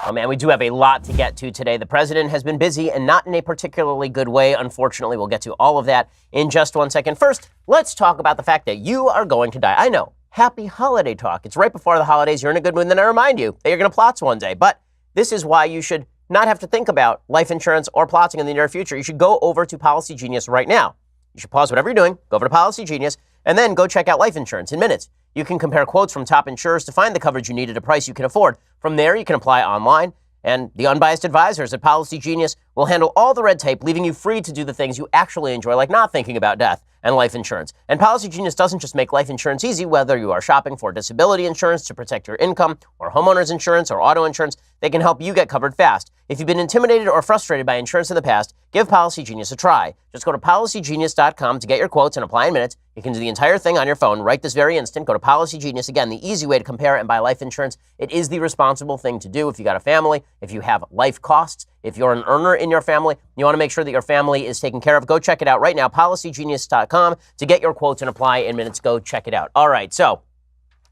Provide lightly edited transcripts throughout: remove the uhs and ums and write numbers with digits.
Oh man, we do have a lot to get to today. The president has been busy and not in a particularly good way. Unfortunately, we'll get to all of that in just 1 second. First, let's talk about the fact that you are going to die. I know, happy holiday talk. It's right before the holidays. You're in a good mood, and then I remind you that you're going to plots one day. But this is why you should not have to think about life insurance or plotting in the near future. You should go over to Policy Genius right now. You should pause whatever you're doing, go over to Policy Genius, and then go check out life insurance in minutes. You can compare quotes from top insurers to find the coverage you need at a price you can afford. From there, you can apply online. And the unbiased advisors at Policy Genius will handle all the red tape, leaving you free to do the things you actually enjoy, like not thinking about death and life insurance. And Policy Genius doesn't just make life insurance easy, whether you are shopping for disability insurance to protect your income, or homeowners insurance or auto insurance, they can help you get covered fast. If you've been intimidated or frustrated by insurance in the past, give Policy Genius a try. Just go to policygenius.com to get your quotes and apply in minutes. You can do the entire thing on your phone right this very instant. Go to Policy Genius. Again, the easy way to compare and buy life insurance. It is the responsible thing to do if you got a family, if you have life costs, if you're an earner in your family, you want to make sure that your family is taken care of. Go check it out right now, policygenius.com, to get your quotes and apply in minutes. Go check it out. All right, so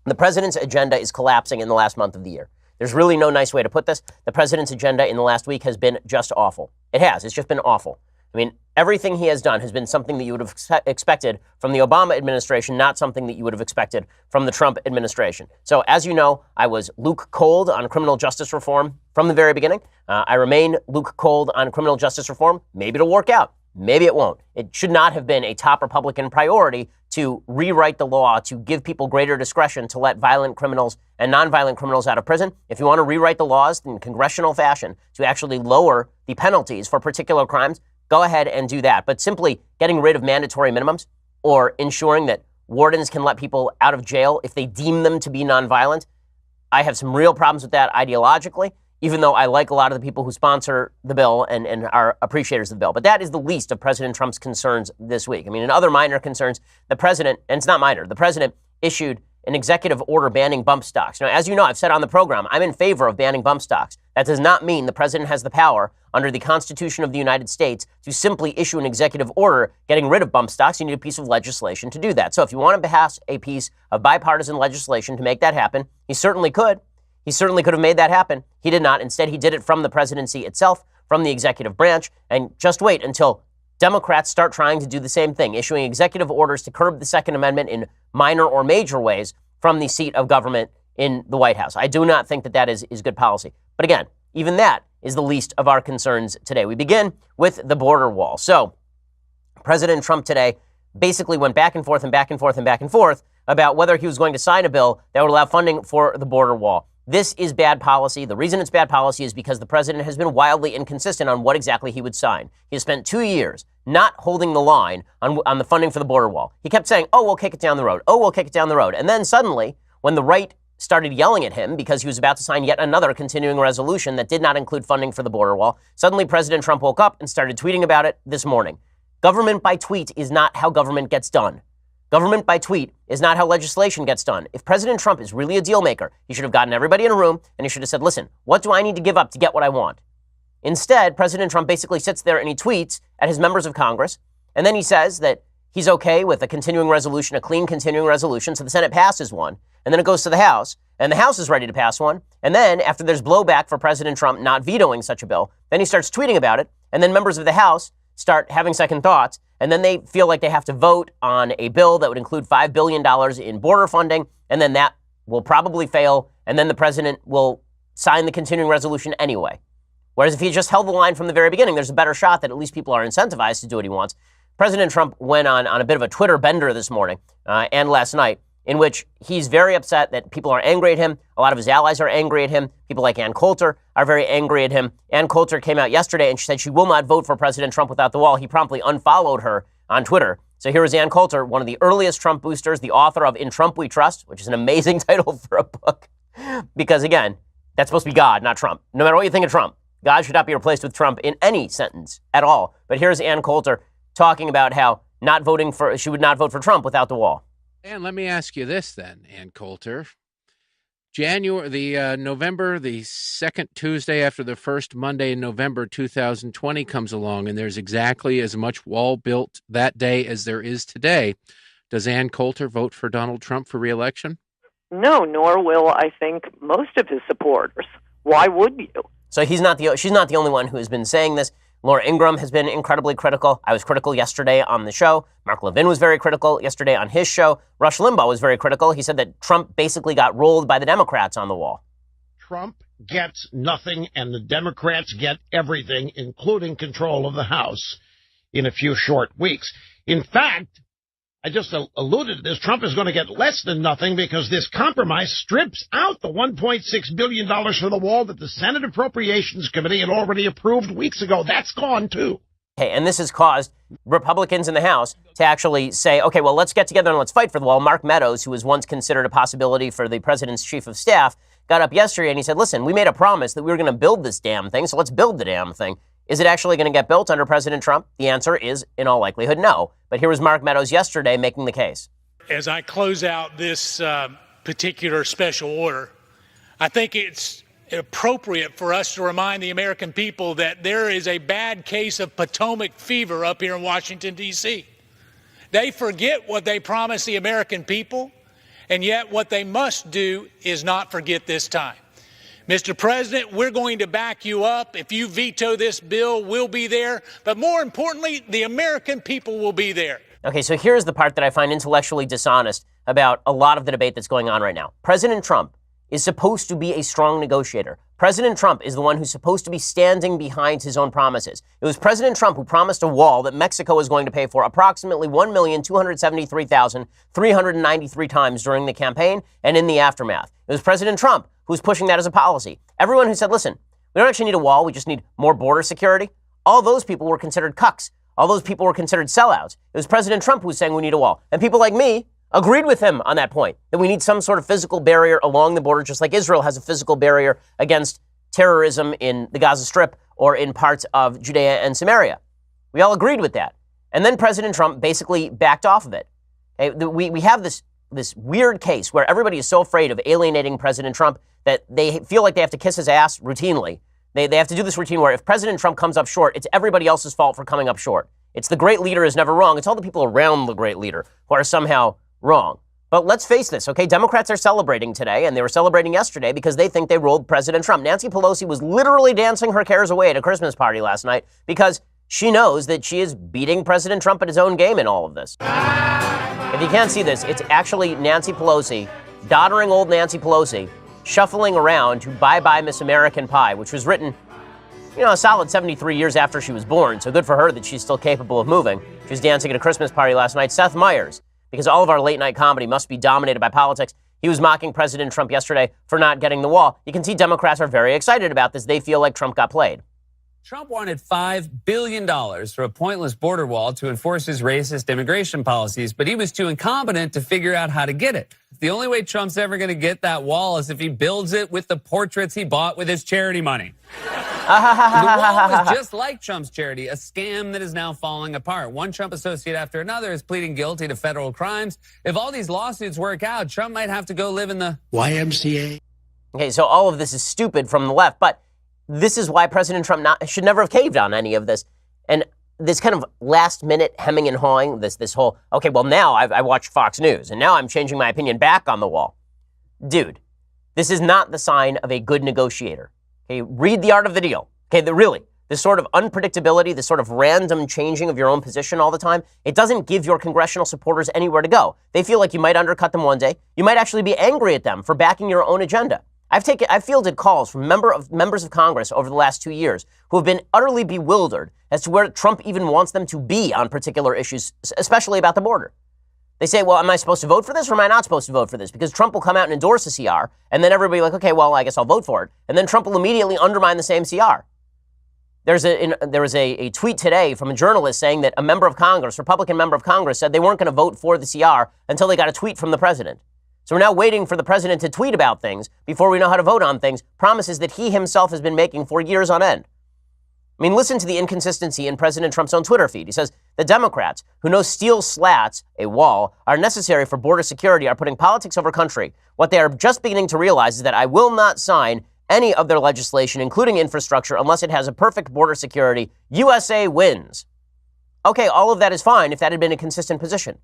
the president's agenda is collapsing in the last month of the year. There's really no nice way to put this. The president's agenda in the last week has been just awful. It has. It's just been awful. I mean, everything he has done has been something that you would have expected from the Obama administration, not something that you would have expected from the Trump administration. So, as you know, I was Luke Cold on criminal justice reform from the very beginning. I remain Luke Cold on criminal justice reform. Maybe it'll work out. Maybe it won't. It should not have been a top Republican priority to rewrite the law, to give people greater discretion to let violent criminals and nonviolent criminals out of prison. If you want to rewrite the laws in congressional fashion to actually lower the penalties for particular crimes, go ahead and do that. But simply getting rid of mandatory minimums or ensuring that wardens can let people out of jail if they deem them to be nonviolent, I have some real problems with that ideologically, even though I like a lot of the people who sponsor the bill and are appreciators of the bill. But that is the least of President Trump's concerns this week. I mean, in other minor concerns, the president, and it's not minor, the president issued an executive order banning bump stocks. Now, as you know, I've said on the program, I'm in favor of banning bump stocks. That does not mean the president has the power under the Constitution of the United States to simply issue an executive order getting rid of bump stocks. You need a piece of legislation to do that. So if you want to pass a piece of bipartisan legislation to make that happen, he certainly could. He certainly could have made that happen. He did not. Instead, he did it from the presidency itself, from the executive branch. And just wait until Democrats start trying to do the same thing, issuing executive orders to curb the Second Amendment in minor or major ways from the seat of government in the White House. I do not think that that is good policy. But again, even that is the least of our concerns today. We begin with the border wall. So President Trump today basically went back and forth and back and forth and back and forth about whether he was going to sign a bill that would allow funding for the border wall. This is bad policy. The reason it's bad policy is because the president has been wildly inconsistent on what exactly he would sign. He has spent 2 years not holding the line on the funding for the border wall. He kept saying, oh, we'll kick it down the road. Oh, we'll kick it down the road. And then suddenly, when the right started yelling at him because he was about to sign yet another continuing resolution that did not include funding for the border wall, suddenly President Trump woke up and started tweeting about it this morning. Government by tweet is not how government gets done. Government by tweet is not how legislation gets done. If President Trump is really a deal maker, he should have gotten everybody in a room and he should have said, listen, what do I need to give up to get what I want? Instead, President Trump basically sits there and he tweets at his members of Congress, and then he says that he's okay with a continuing resolution, a clean continuing resolution, so the Senate passes one, and then it goes to the House, and the House is ready to pass one, and then after there's blowback for President Trump not vetoing such a bill, then he starts tweeting about it, and then members of the House start having second thoughts, and then they feel like they have to vote on a bill that would include $5 billion in border funding, and then that will probably fail, and then the president will sign the continuing resolution anyway. Whereas if he just held the line from the very beginning, there's a better shot that at least people are incentivized to do what he wants. President Trump went on a bit of a Twitter bender this morning and last night, in which he's very upset that people are angry at him. A lot of his allies are angry at him. People like Ann Coulter are very angry at him. Ann Coulter came out yesterday and she said she will not vote for President Trump without the wall. He promptly unfollowed her on Twitter. So here is Ann Coulter, one of the earliest Trump boosters, the author of In Trump We Trust, which is an amazing title for a book. Because again, that's supposed to be God, not Trump. No matter what you think of Trump, God should not be replaced with Trump in any sentence at all. But here's Ann Coulter talking about how she would not vote for Trump without the wall. And let me ask you this then, Ann Coulter. November, the second Tuesday after the first Monday in November 2020 comes along, and there's exactly as much wall built that day as there is today. Does Ann Coulter vote for Donald Trump for re-election? No, nor will, I think, most of his supporters. Why would you? So she's not the only one who has been saying this. Laura Ingraham has been incredibly critical. I was critical yesterday on the show. Mark Levin was very critical yesterday on his show. Rush Limbaugh was very critical. He said that Trump basically got rolled by the Democrats on the wall. Trump gets nothing and the Democrats get everything, including control of the House in a few short weeks. In fact, I just alluded to this, Trump is going to get less than nothing because this compromise strips out the $1.6 billion for the wall that the Senate Appropriations Committee had already approved weeks ago. That's gone, too. Okay, and this has caused Republicans in the House to actually say, okay, well, let's get together and let's fight for the wall. Mark Meadows, who was once considered a possibility for the president's chief of staff, got up yesterday and he said, listen, we made a promise that we were going to build this damn thing, so let's build the damn thing. Is it actually going to get built under President Trump? The answer is, in all likelihood, no. But here was Mark Meadows yesterday making the case. As I close out this particular special order, I think it's appropriate for us to remind the American people that there is a bad case of Potomac fever up here in Washington, D.C. They forget what they promised the American people, and yet what they must do is not forget this time. Mr. President, we're going to back you up. If you veto this bill, we'll be there. But more importantly, the American people will be there. Okay, so here's the part that I find intellectually dishonest about a lot of the debate that's going on right now. President Trump is supposed to be a strong negotiator. President Trump is the one who's supposed to be standing behind his own promises. It was President Trump who promised a wall that Mexico is going to pay for approximately 1,273,393 times during the campaign and in the aftermath. It was President Trump who's pushing that as a policy. Everyone who said, listen, we don't actually need a wall, we just need more border security, all those people were considered cucks. All those people were considered sellouts. It was President Trump who was saying we need a wall. And people like me agreed with him on that point, that we need some sort of physical barrier along the border, just like Israel has a physical barrier against terrorism in the Gaza Strip or in parts of Judea and Samaria. We all agreed with that. And then President Trump basically backed off of it. We have this weird case where everybody is so afraid of alienating President Trump that they feel like they have to kiss his ass routinely. They have to do this routine where if President Trump comes up short, it's everybody else's fault for coming up short. It's the great leader is never wrong. It's all the people around the great leader who are somehow wrong. But let's face this, okay? Democrats are celebrating today, and they were celebrating yesterday because they think they rolled President Trump. Nancy Pelosi was literally dancing her cares away at a Christmas party last night because she knows that she is beating President Trump at his own game in all of this. If you can't see this, it's actually Nancy Pelosi, doddering old Nancy Pelosi, shuffling around to Bye Bye Miss American Pie, which was written, a solid 73 years after she was born. So good for her that she's still capable of moving. She was dancing at a Christmas party last night. Seth Meyers, because all of our late night comedy must be dominated by politics, he was mocking President Trump yesterday for not getting the wall. You can see Democrats are very excited about this. They feel like Trump got played. Trump wanted $5 billion for a pointless border wall to enforce his racist immigration policies, but he was too incompetent to figure out how to get it. The only way Trump's ever going to get that wall is if he builds it with the portraits he bought with his charity money. The wall was just like Trump's charity, a scam that is now falling apart. One Trump associate after another is pleading guilty to federal crimes. If all these lawsuits work out, Trump might have to go live in the YMCA. Okay, so all of this is stupid from the left, but this is why President Trump should never have caved on any of this. And this kind of last-minute hemming and hawing, this whole, okay, well, now I watched Fox News, and now I'm changing my opinion back on the wall. Dude, this is not the sign of a good negotiator. Okay, read The Art of the Deal. Okay, really, this sort of unpredictability, this sort of random changing of your own position all the time, it doesn't give your congressional supporters anywhere to go. They feel like you might undercut them one day. You might actually be angry at them for backing your own agenda. I've fielded calls from members of Congress over the last 2 years who have been utterly bewildered as to where Trump even wants them to be on particular issues, especially about the border. They say, well, am I supposed to vote for this or am I not supposed to vote for this? Because Trump will come out and endorse a CR, and then everybody will be like, okay, well, I guess I'll vote for it. And then Trump will immediately undermine the same CR. There was a tweet today from a journalist saying that a member of Congress, Republican member of Congress, said they weren't going to vote for the CR until they got a tweet from the president. So we're now waiting for the president to tweet about things before we know how to vote on things, promises that he himself has been making for years on end. I mean, listen to the inconsistency in President Trump's own Twitter feed. He says, the Democrats, who know steel slats, a wall, are necessary for border security, are putting politics over country. What they are just beginning to realize is that I will not sign any of their legislation, including infrastructure, unless it has a perfect border security. USA wins. Okay, all of that is fine if that had been a consistent position.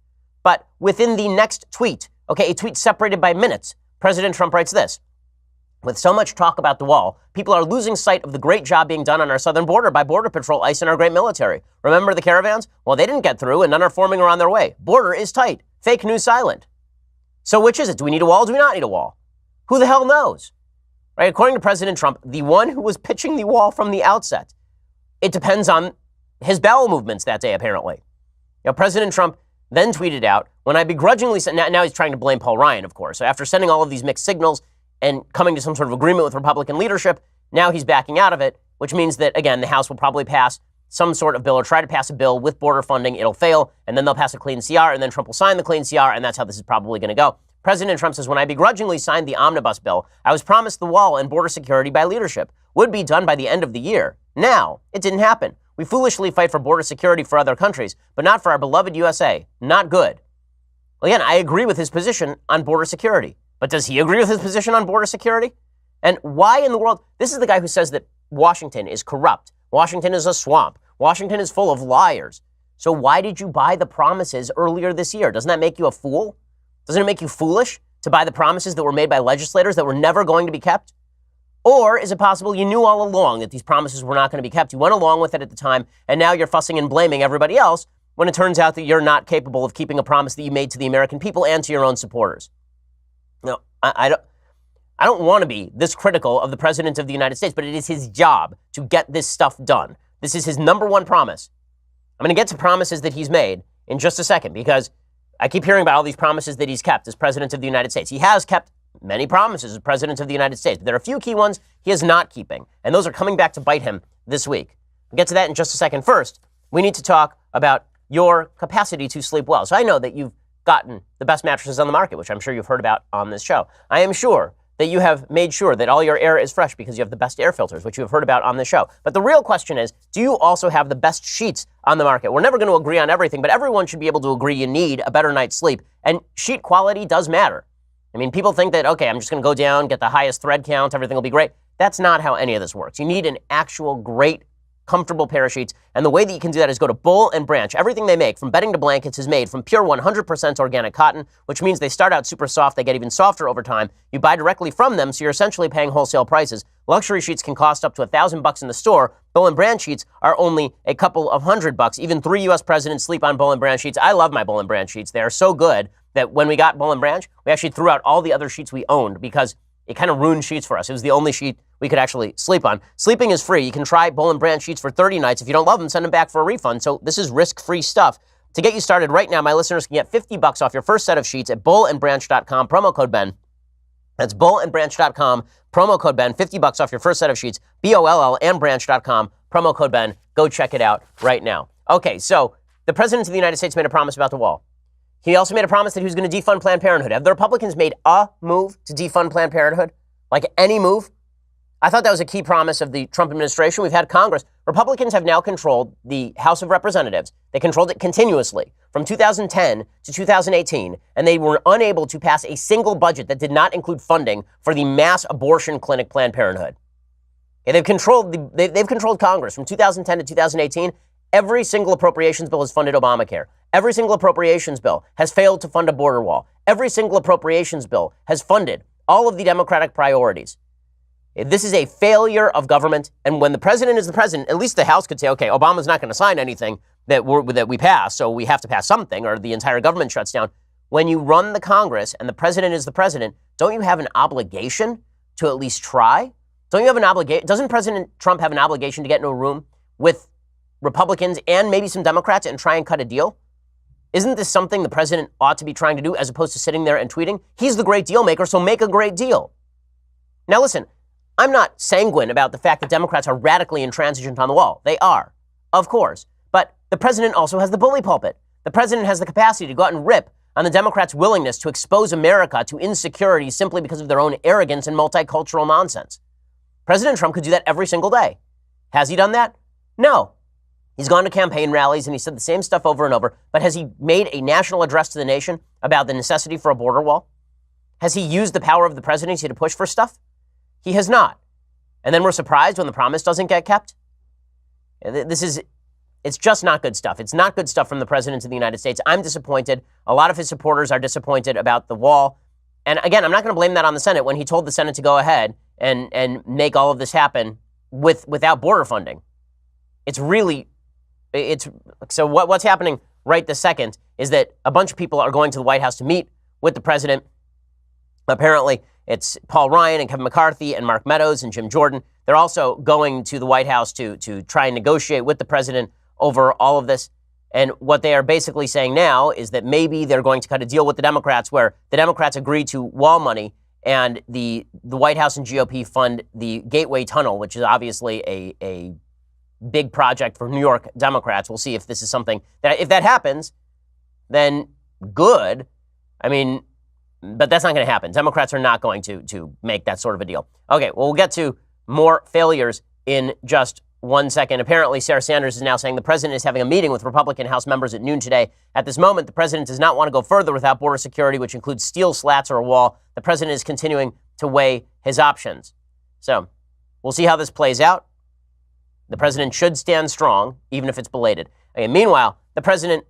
But within the next tweet, okay, a tweet separated by minutes, President Trump writes this. With so much talk about the wall, people are losing sight of the great job being done on our southern border by Border Patrol, ICE, and our great military. Remember the caravans? Well, they didn't get through, and none are forming or on their way. Border is tight. Fake news silent. So which is it? Do we need a wall? Do we not need a wall? Who the hell knows? Right? According to President Trump, the one who was pitching the wall from the outset, it depends on his bowel movements that day, apparently. President Trump then tweeted out, when I begrudgingly sent, now he's trying to blame Paul Ryan, of course. So after sending all of these mixed signals and coming to some sort of agreement with Republican leadership, now he's backing out of it, which means that, again, the House will probably pass some sort of bill or try to pass a bill with border funding. It'll fail, and then they'll pass a clean CR, and then Trump will sign the clean CR, and that's how this is probably going to go. President Trump says, when I begrudgingly signed the omnibus bill, I was promised the wall and border security by leadership. Would be done by the end of the year. Now, it didn't happen. We foolishly fight for border security for other countries, but not for our beloved USA. Not good. Well, again, I agree with his position on border security. But does he agree with his position on border security? And why in the world? This is the guy who says that Washington is corrupt. Washington is a swamp. Washington is full of liars. So why did you buy the promises earlier this year? Doesn't that make you a fool? Doesn't it make you foolish to buy the promises that were made by legislators that were never going to be kept? Or is it possible you knew all along that these promises were not going to be kept? You went along with it at the time, and now you're fussing and blaming everybody else when it turns out that you're not capable of keeping a promise that you made to the American people and to your own supporters. No, I don't want to be this critical of the President of the United States, but it is his job to get this stuff done. This is his number one promise. I'm going to get to promises that he's made in just a second, because I keep hearing about all these promises that he's kept as President of the United States. He has kept many promises as President of the United States, but there are a few key ones he is not keeping, and those are coming back to bite him this week. We'll get to that in just a second. First, we need to talk about your capacity to sleep well. So I know that you've gotten the best mattresses on the market, which I'm sure you've heard about on this show. I am sure that you have made sure that all your air is fresh because you have the best air filters, which you have heard about on this show. But the real question is, do you also have the best sheets on the market? We're never going to agree on everything, but everyone should be able to agree you need a better night's sleep. And sheet quality does matter. I mean, people think that, okay, I'm just going to go down, get the highest thread count, everything will be great. That's not how any of this works. You need an actual great, comfortable pair of sheets. And the way that you can do that is go to Boll and Branch. Everything they make, from bedding to blankets, is made from pure 100% organic cotton, which means they start out super soft. They get even softer over time. You buy directly from them, so you're essentially paying wholesale prices. Luxury sheets can cost up to $1,000 in the store. Boll and Branch sheets are only a couple of $100. Even 3 U.S. presidents sleep on Boll and Branch sheets. I love my Boll and Branch sheets. They are so good that when we got Boll and Branch, we actually threw out all the other sheets we owned because it kind of ruined sheets for us. It was the only sheet we could actually sleep on. Sleeping is free. You can try Boll and Branch sheets for 30 nights. If you don't love them, send them back for a refund. So this is risk-free stuff. To get you started right now, my listeners can get $50 off your first set of sheets at bullandbranch.com, promo code Ben. That's bullandbranch.com, promo code Ben, $50 off your first set of sheets, BOLL and branch.com, promo code Ben. Go check it out right now. Okay, so the President of the United States made a promise about the wall. He also made a promise that he was going to defund Planned Parenthood. Have the Republicans made a move to defund Planned Parenthood? Like any move? I thought that was a key promise of the Trump administration. We've had Congress. Republicans have now controlled the House of Representatives. They controlled it continuously from 2010 to 2018, and they were unable to pass a single budget that did not include funding for the mass abortion clinic Planned Parenthood. Okay, they've controlled Congress from 2010 to 2018. Every single appropriations bill has funded Obamacare. Every single appropriations bill has failed to fund a border wall. Every single appropriations bill has funded all of the Democratic priorities. This is a failure of government. And when the president is the president, at least the House could say, okay, Obama's not going to sign anything that we pass, so we have to pass something or the entire government shuts down. When you run the Congress and the president is the president, don't you have an obligation to at least try? Don't you have an obligation? Doesn't President Trump have an obligation to get in a room with Republicans and maybe some Democrats and try and cut a deal? Isn't this something the president ought to be trying to do as opposed to sitting there and tweeting? He's the great deal maker, so make a great deal. Now listen, I'm not sanguine about the fact that Democrats are radically intransigent on the wall. They are, of course. But the president also has the bully pulpit. The president has the capacity to go out and rip on the Democrats' willingness to expose America to insecurity simply because of their own arrogance and multicultural nonsense. President Trump could do that every single day. Has he done that? No. He's gone to campaign rallies and he said the same stuff over and over, but has he made a national address to the nation about the necessity for a border wall? Has he used the power of the presidency to push for stuff? He has not. And then we're surprised when the promise doesn't get kept? It's just not good stuff. It's not good stuff from the President of the United States. I'm disappointed. A lot of his supporters are disappointed about the wall. And again, I'm not going to blame that on the Senate when he told the Senate to go ahead and make all of this happen without border funding. So what's happening right this second is that a bunch of people are going to the White House to meet with the president. Apparently, it's Paul Ryan and Kevin McCarthy and Mark Meadows and Jim Jordan. They're also going to the White House to try and negotiate with the president over all of this. And what they are basically saying now is that maybe they're going to cut a deal with the Democrats where the Democrats agree to wall money and the White House and GOP fund the Gateway Tunnel, which is obviously a big project for New York Democrats. We'll see if this is something that, if that happens, then good. I mean, but that's not going to happen. Democrats are not going to make that sort of a deal. Okay, well, we'll get to more failures in just 1 second. Apparently, Sarah Sanders is now saying the president is having a meeting with Republican House members at noon today. At this moment, the president does not want to go further without border security, which includes steel slats or a wall. The president is continuing to weigh his options. So we'll see how this plays out. The president should stand strong, even if it's belated. Okay, meanwhile, the president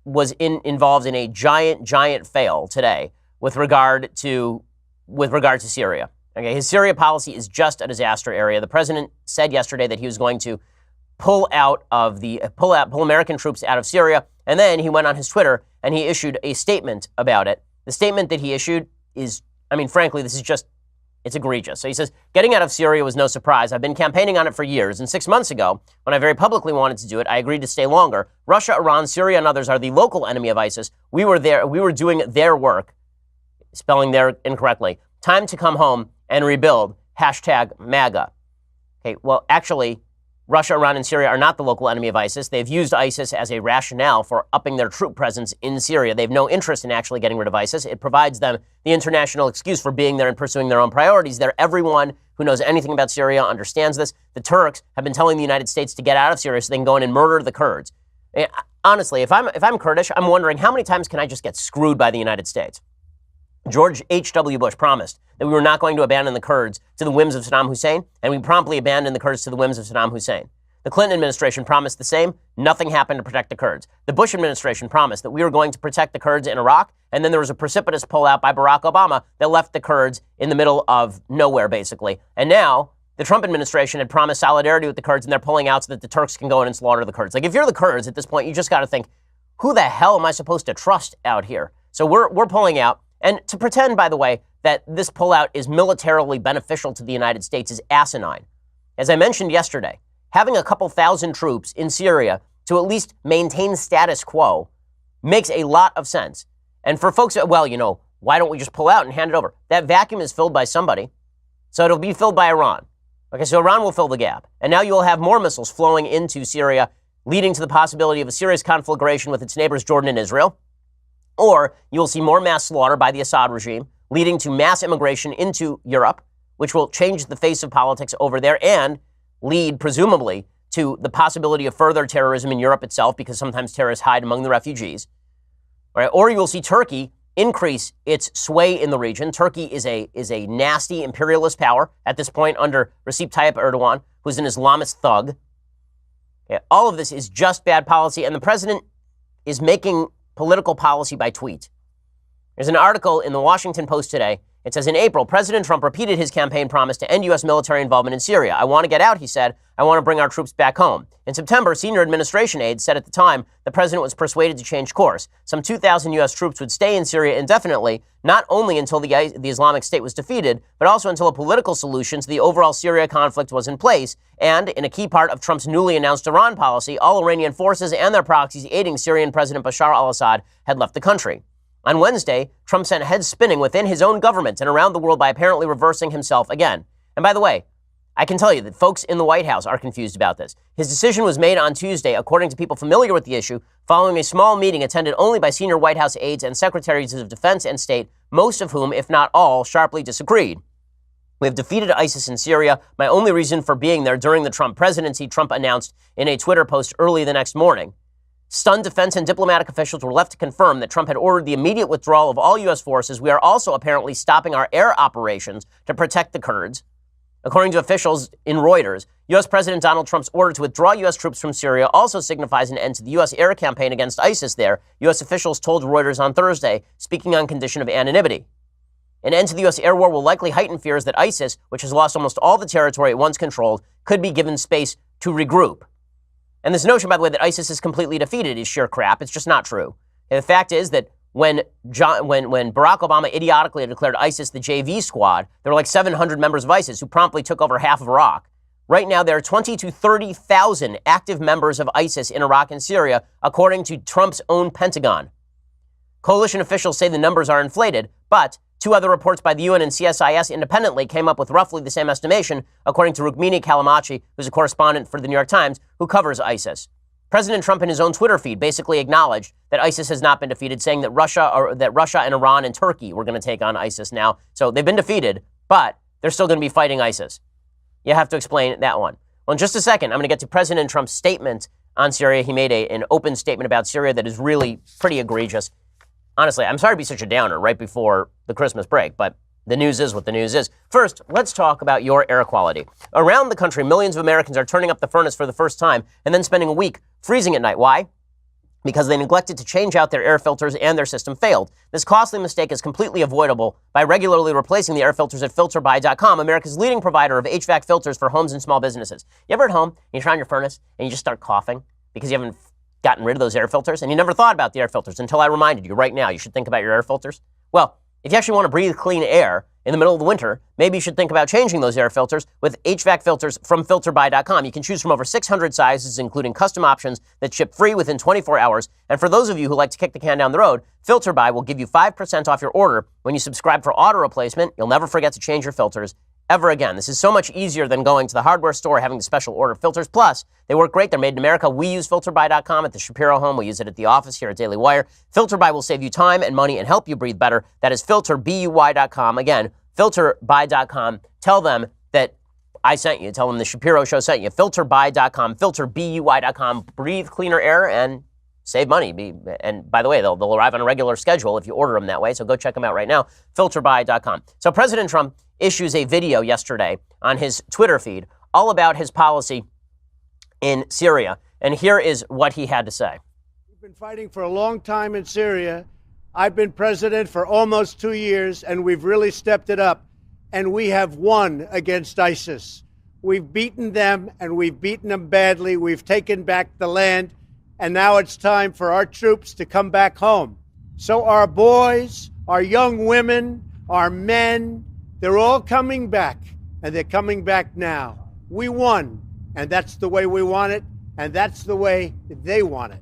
was involved in a giant fail today with regard to Syria. Okay, his Syria policy is just a disaster area. The president said yesterday that he was going to pull American troops out of Syria, and then he went on his Twitter and he issued a statement about it. The statement that he issued is, I mean, frankly, it's egregious. So he says, getting out of Syria was no surprise. I've been campaigning on it for years, and 6 months ago, when I very publicly wanted to do it, I agreed to stay longer. Russia, Iran, Syria, and others are the local enemy of ISIS. We were doing their work, spelling there incorrectly. Time to come home and rebuild, #MAGA. Okay, well, actually, Russia, Iran, and Syria are not the local enemy of ISIS. They've used ISIS as a rationale for upping their troop presence in Syria. They have no interest in actually getting rid of ISIS. It provides them the international excuse for being there and pursuing their own priorities. Everyone who knows anything about Syria understands this. The Turks have been telling the United States to get out of Syria so they can go in and murder the Kurds. Honestly, if I'm Kurdish, I'm wondering how many times can I just get screwed by the United States? George H.W. Bush promised that we were not going to abandon the Kurds to the whims of Saddam Hussein, and we promptly abandoned the Kurds to the whims of Saddam Hussein. The Clinton administration promised the same. Nothing happened to protect the Kurds. The Bush administration promised that we were going to protect the Kurds in Iraq, and then there was a precipitous pullout by Barack Obama that left the Kurds in the middle of nowhere, basically. And now the Trump administration had promised solidarity with the Kurds, and they're pulling out so that the Turks can go in and slaughter the Kurds. Like, if you're the Kurds at this point, you just got to think, who the hell am I supposed to trust out here? So we're pulling out. And to pretend, by the way, that this pullout is militarily beneficial to the United States is asinine. As I mentioned yesterday, having a couple thousand troops in Syria to at least maintain status quo makes a lot of sense. And for folks, well, why don't we just pull out and hand it over? That vacuum is filled by somebody, so it'll be filled by Iran. Okay, so Iran will fill the gap. And now you will have more missiles flowing into Syria, leading to the possibility of a serious conflagration with its neighbors Jordan and Israel. Or you will see more mass slaughter by the Assad regime, leading to mass immigration into Europe, which will change the face of politics over there and lead, presumably, to the possibility of further terrorism in Europe itself, because sometimes terrorists hide among the refugees. Right? Or you will see Turkey increase its sway in the region. Turkey is a nasty imperialist power at this point under Recep Tayyip Erdogan, who's an Islamist thug. Okay, all of this is just bad policy, and the president is making political policy by tweet. There's an article in the Washington Post today. It says, in April, President Trump repeated his campaign promise to end U.S. military involvement in Syria. I want to get out, he said. I want to bring our troops back home. In September, senior administration aides said at the time the president was persuaded to change course. Some 2,000 U.S. troops would stay in Syria indefinitely, not only until the Islamic State was defeated, but also until a political solution to the overall Syria conflict was in place. And in a key part of Trump's newly announced Iran policy, all Iranian forces and their proxies aiding Syrian President Bashar al-Assad had left the country. On Wednesday, Trump sent heads spinning within his own government and around the world by apparently reversing himself again. And by the way, I can tell you that folks in the White House are confused about this. His decision was made on Tuesday, according to people familiar with the issue, following a small meeting attended only by senior White House aides and secretaries of defense and state, most of whom, if not all, sharply disagreed. We have defeated ISIS in Syria. My only reason for being there during the Trump presidency, Trump announced in a Twitter post early the next morning. Stunned defense and diplomatic officials were left to confirm that Trump had ordered the immediate withdrawal of all U.S. forces. We are also apparently stopping our air operations to protect the Kurds. According to officials in Reuters, U.S. President Donald Trump's order to withdraw U.S. troops from Syria also signifies an end to the U.S. air campaign against ISIS there, U.S. officials told Reuters on Thursday, speaking on condition of anonymity. An end to the U.S. air war will likely heighten fears that ISIS, which has lost almost all the territory it once controlled, could be given space to regroup. And this notion, by the way, that ISIS is completely defeated is sheer crap. It's just not true. And the fact is that when Barack Obama idiotically declared ISIS the JV squad, there were like 700 members of ISIS who promptly took over half of Iraq. Right now, there are 20 to 30,000 active members of ISIS in Iraq and Syria, according to Trump's own Pentagon. Coalition officials say the numbers are inflated, but two other reports by the UN and CSIS independently came up with roughly the same estimation, according to Rukmini Callimachi, who's a correspondent for the New York Times, who covers ISIS. President Trump in his own Twitter feed basically acknowledged that ISIS has not been defeated, saying that Russia and Iran and Turkey were going to take on ISIS now. So they've been defeated, but they're still going to be fighting ISIS. You have to explain that one. Well, in just a second, I'm going to get to President Trump's statement on Syria. He made an open statement about Syria that is really pretty egregious. Honestly, I'm sorry to be such a downer right before the Christmas break, but the news is what the news is. First, let's talk about your air quality. Around the country, millions of Americans are turning up the furnace for the first time and then spending a week freezing at night. Why? Because they neglected to change out their air filters and their system failed. This costly mistake is completely avoidable by regularly replacing the air filters at filterbuy.com, America's leading provider of HVAC filters for homes and small businesses. You ever at home, and you turn on your furnace, and you just start coughing because you haven't gotten rid of those air filters, and you never thought about the air filters until I reminded you right now you should think about your air filters? Well, if you actually want to breathe clean air in the middle of the winter, maybe you should think about changing those air filters with HVAC filters from filterbuy.com. You can choose from over 600 sizes, including custom options that ship free within 24 hours. And for those of you who like to kick the can down the road, FilterBuy will give you 5% off your order when you subscribe for auto replacement. You'll never forget to change your filters ever again. This is so much easier than going to the hardware store, having to special order filters. Plus, they work great. They're made in America. We use FilterBuy.com at the Shapiro home. We use it at the office here at Daily Wire. FilterBuy will save you time and money and help you breathe better. That is FilterBuy.com. Again, FilterBuy.com. Tell them that I sent you. Tell them the Shapiro Show sent you. FilterBuy.com. FilterBuy.com. Breathe cleaner air and save money. And by the way, they'll arrive on a regular schedule if you order them that way. So go check them out right now. FilterBuy.com. So President Trump issues a video yesterday on his Twitter feed all about his policy in Syria. And here is what he had to say. We've been fighting for a long time in Syria. I've been president for almost 2 years, and we've really stepped it up. And we have won against ISIS. We've beaten them, and we've beaten them badly. We've taken back the land. And now it's time for our troops to come back home. So our boys, our young women, our men, they're all coming back, and they're coming back now. We won, and that's the way we want it, and that's the way they want it.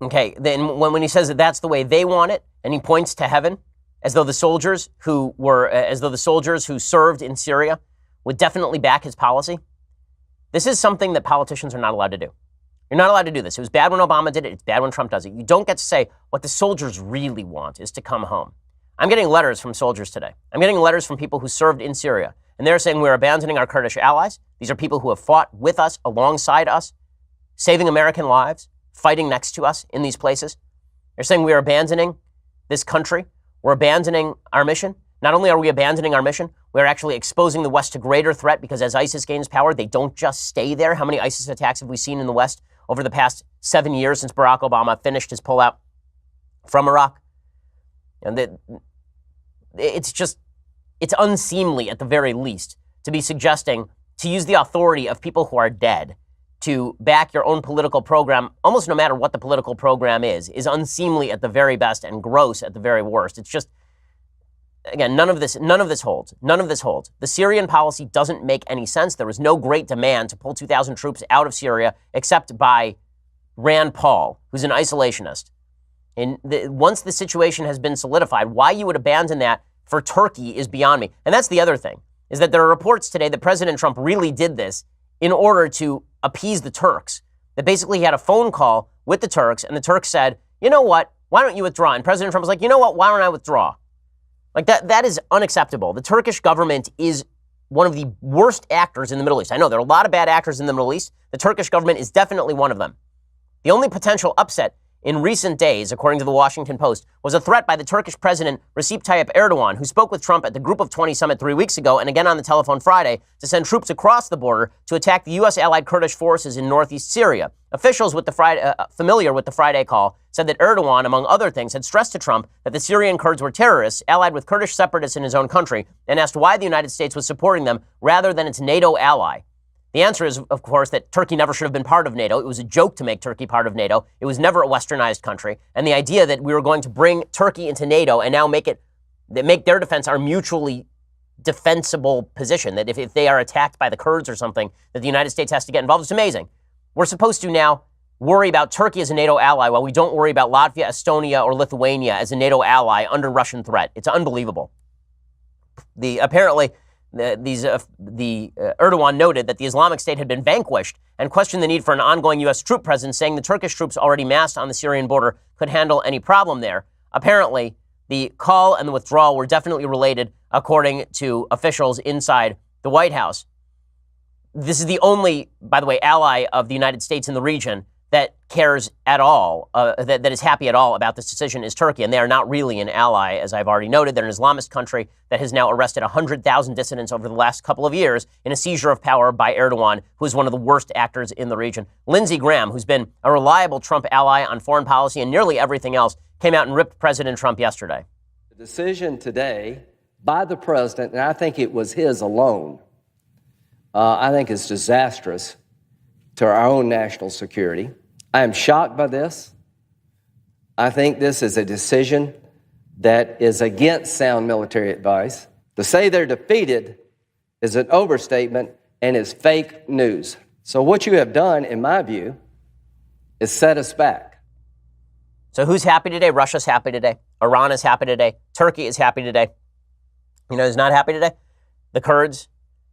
Okay, then when he says that that's the way they want it, and he points to heaven, as though the soldiers who served in Syria would definitely back his policy, this is something that politicians are not allowed to do. You're not allowed to do this. It was bad when Obama did it. It's bad when Trump does it. You don't get to say what the soldiers really want is to come home. I'm getting letters from soldiers today. I'm getting letters from people who served in Syria, and they're saying we're abandoning our Kurdish allies. These are people who have fought with us, alongside us, saving American lives, fighting next to us in these places. They're saying we are abandoning this country. We're abandoning our mission. Not only are we abandoning our mission, we're actually exposing the West to greater threat because as ISIS gains power, they don't just stay there. How many ISIS attacks have we seen in the West over the past 7 years since Barack Obama finished his pullout from Iraq? And it's unseemly at the very least to be suggesting to use the authority of people who are dead to back your own political program, almost no matter what the political program is unseemly at the very best and gross at the very worst. It's just, again, none of this holds. None of this holds. The Syrian policy doesn't make any sense. There was no great demand to pull 2,000 troops out of Syria except by Rand Paul, who's an isolationist. And once the situation has been solidified, why you would abandon that for Turkey is beyond me. And that's the other thing, is that there are reports today that President Trump really did this in order to appease the Turks. That basically he had a phone call with the Turks, and the Turks said, you know what, why don't you withdraw? And President Trump was like, you know what, why don't I withdraw? Like that is unacceptable. The Turkish government is one of the worst actors in the Middle East. I know there are a lot of bad actors in the Middle East. The Turkish government is definitely one of them. The only potential upset in recent days, according to the Washington Post, was a threat by the Turkish President Recep Tayyip Erdogan, who spoke with Trump at the Group of 20 summit 3 weeks ago and again on the telephone Friday to send troops across the border to attack the U.S. allied Kurdish forces in northeast Syria. Officials with familiar with the Friday call said that Erdogan, among other things, had stressed to Trump that the Syrian Kurds were terrorists allied with Kurdish separatists in his own country and asked why the United States was supporting them rather than its NATO ally. The answer is, of course, that Turkey never should have been part of NATO. It was a joke to make Turkey part of NATO. It was never a westernized country. And the idea that we were going to bring Turkey into NATO and now make their defense our mutually defensible position, that if they are attacked by the Kurds or something, that the United States has to get involved, is amazing. We're supposed to now worry about Turkey as a NATO ally while we don't worry about Latvia, Estonia, or Lithuania as a NATO ally under Russian threat. It's unbelievable. Apparently, Erdogan noted that the Islamic State had been vanquished and questioned the need for an ongoing U.S. troop presence, saying the Turkish troops already massed on the Syrian border could handle any problem there. Apparently, the call and the withdrawal were definitely related, according to officials inside the White House. This is the only, by the way, ally of the United States in the region that cares at all, that is happy at all about this decision is Turkey. And they are not really an ally, as I've already noted. They're an Islamist country that has now arrested 100,000 dissidents over the last couple of years in a seizure of power by Erdogan, who is one of the worst actors in the region. Lindsey Graham, who's been a reliable Trump ally on foreign policy and nearly everything else, came out and ripped President Trump yesterday. The decision today by the president, and I think it was his alone, I think is disastrous to our own national security. I am shocked by this. I think this is a decision that is against sound military advice. To say they're defeated is an overstatement and is fake news. So what you have done, in my view, is set us back. So who's happy today? Russia's happy today. Iran is happy today. Turkey is happy today. You know who's not happy today? The Kurds,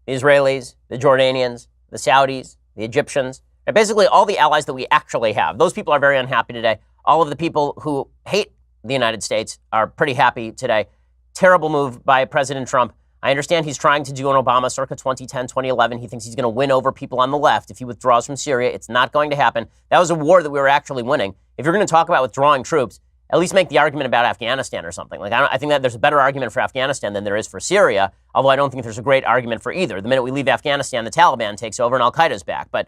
the Israelis, the Jordanians, the Saudis, the Egyptians, and basically all the allies that we actually have. Those people are very unhappy today. All of the people who hate the United States are pretty happy today. Terrible move by President Trump. I understand he's trying to do an Obama circa 2010, 2011. He thinks he's going to win over people on the left if he withdraws from Syria. It's not going to happen. That was a war that we were actually winning. If you're going to talk about withdrawing troops, at least make the argument about Afghanistan or something. I think that there's a better argument for Afghanistan than there is for Syria, although I don't think there's a great argument for either. The minute we leave Afghanistan, the Taliban takes over and Al-Qaeda's back. But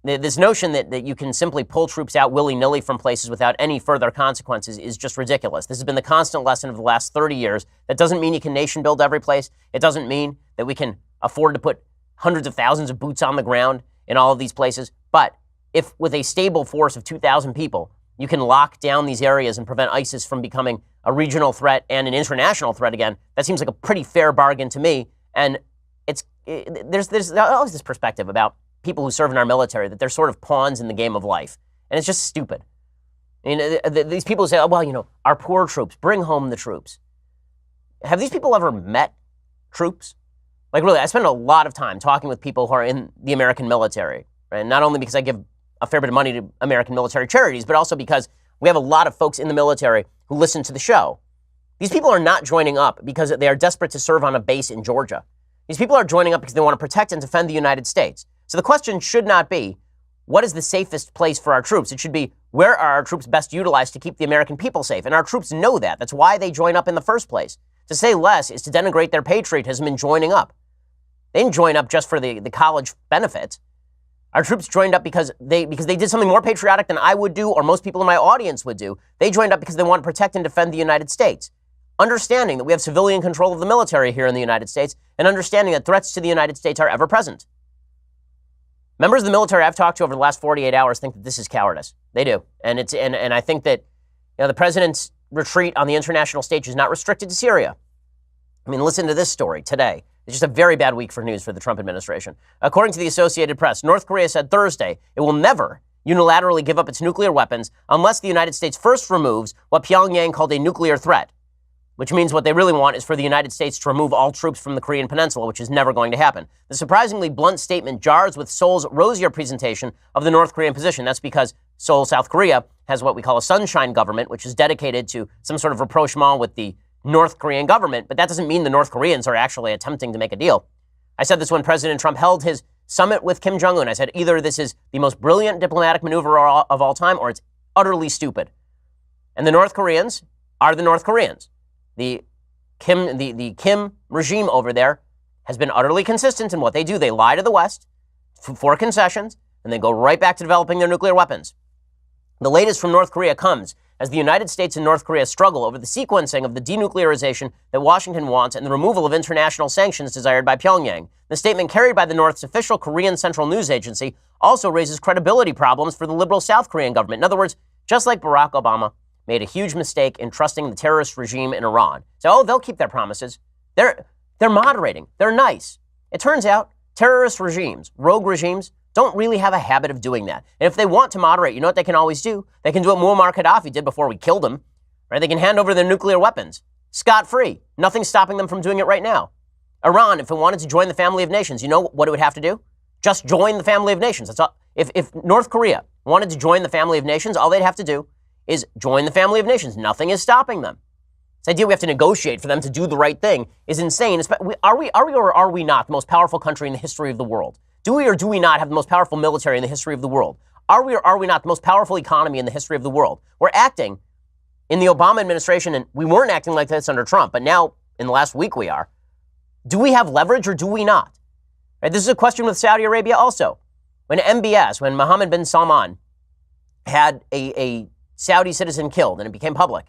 this notion that you can simply pull troops out willy-nilly from places without any further consequences is just ridiculous. This has been the constant lesson of the last 30 years. That doesn't mean you can nation build every place. It doesn't mean that we can afford to put hundreds of thousands of boots on the ground in all of these places. But if with a stable force of 2,000 people, you can lock down these areas and prevent ISIS from becoming a regional threat and an international threat again, that seems like a pretty fair bargain to me. And there's always this perspective about people who serve in our military that they're sort of pawns in the game of life. And it's just stupid. I mean, these people say, oh, well, our poor troops, bring home the troops. Have these people ever met troops? Like, really, I spend a lot of time talking with people who are in the American military, right? Not only because I give a fair bit of money to American military charities, but also because we have a lot of folks in the military who listen to the show. These people are not joining up because they are desperate to serve on a base in Georgia. These people are joining up because they want to protect and defend the United States. So the question should not be, what is the safest place for our troops? It should be, where are our troops best utilized to keep the American people safe? And our troops know that. That's why they join up in the first place. To say less is to denigrate their patriotism in joining up. They didn't join up just for the college benefits. Our troops joined up because they did something more patriotic than I would do or most people in my audience would do. They joined up because they want to protect and defend the United States. Understanding that we have civilian control of the military here in the United States and understanding that threats to the United States are ever present. Members of the military I've talked to over the last 48 hours think that this is cowardice. They do. And I think that the president's retreat on the international stage is not restricted to Syria. I mean, listen to this story today. It's just a very bad week for news for the Trump administration. According to the Associated Press, North Korea said Thursday it will never unilaterally give up its nuclear weapons unless the United States first removes what Pyongyang called a nuclear threat, which means what they really want is for the United States to remove all troops from the Korean Peninsula, which is never going to happen. The surprisingly blunt statement jars with Seoul's rosier presentation of the North Korean position. That's because Seoul, South Korea, has what we call a sunshine government, which is dedicated to some sort of rapprochement with the North Korean government, but that doesn't mean the North Koreans are actually attempting to make a deal. I said this when President Trump held his summit with Kim Jong-un. I said either this is the most brilliant diplomatic maneuver of all time or it's utterly stupid. And the North Koreans are the North Koreans. The Kim regime over there has been utterly consistent in what they do. They lie to the West for concessions, and they go right back to developing their nuclear weapons. The latest from North Korea comes as the United States and North Korea struggle over the sequencing of the denuclearization that Washington wants and the removal of international sanctions desired by Pyongyang. The statement carried by the North's official Korean Central News Agency also raises credibility problems for the liberal South Korean government. In other words, just like Barack Obama made a huge mistake in trusting the terrorist regime in Iran. So, they'll keep their promises. They're moderating. They're nice. It turns out terrorist regimes, rogue regimes, don't really have a habit of doing that. And if they want to moderate, you know what they can always do? They can do what Muammar Gaddafi did before we killed him. Right? They can hand over their nuclear weapons scot-free. Nothing's stopping them from doing it right now. Iran, if it wanted to join the family of nations, you know what it would have to do? Just join the family of nations. That's all. If North Korea wanted to join the family of nations, all they'd have to do is join the family of nations. Nothing is stopping them. This idea we have to negotiate for them to do the right thing is insane. Are we or are we not the most powerful country in the history of the world? Do we or do we not have the most powerful military in the history of the world? Are we or are we not the most powerful economy in the history of the world? We're acting in the Obama administration, and we weren't acting like this under Trump, but now in the last week we are. Do we have leverage or do we not? Right, this is a question with Saudi Arabia also. When Mohammed bin Salman had a Saudi citizen killed and it became public,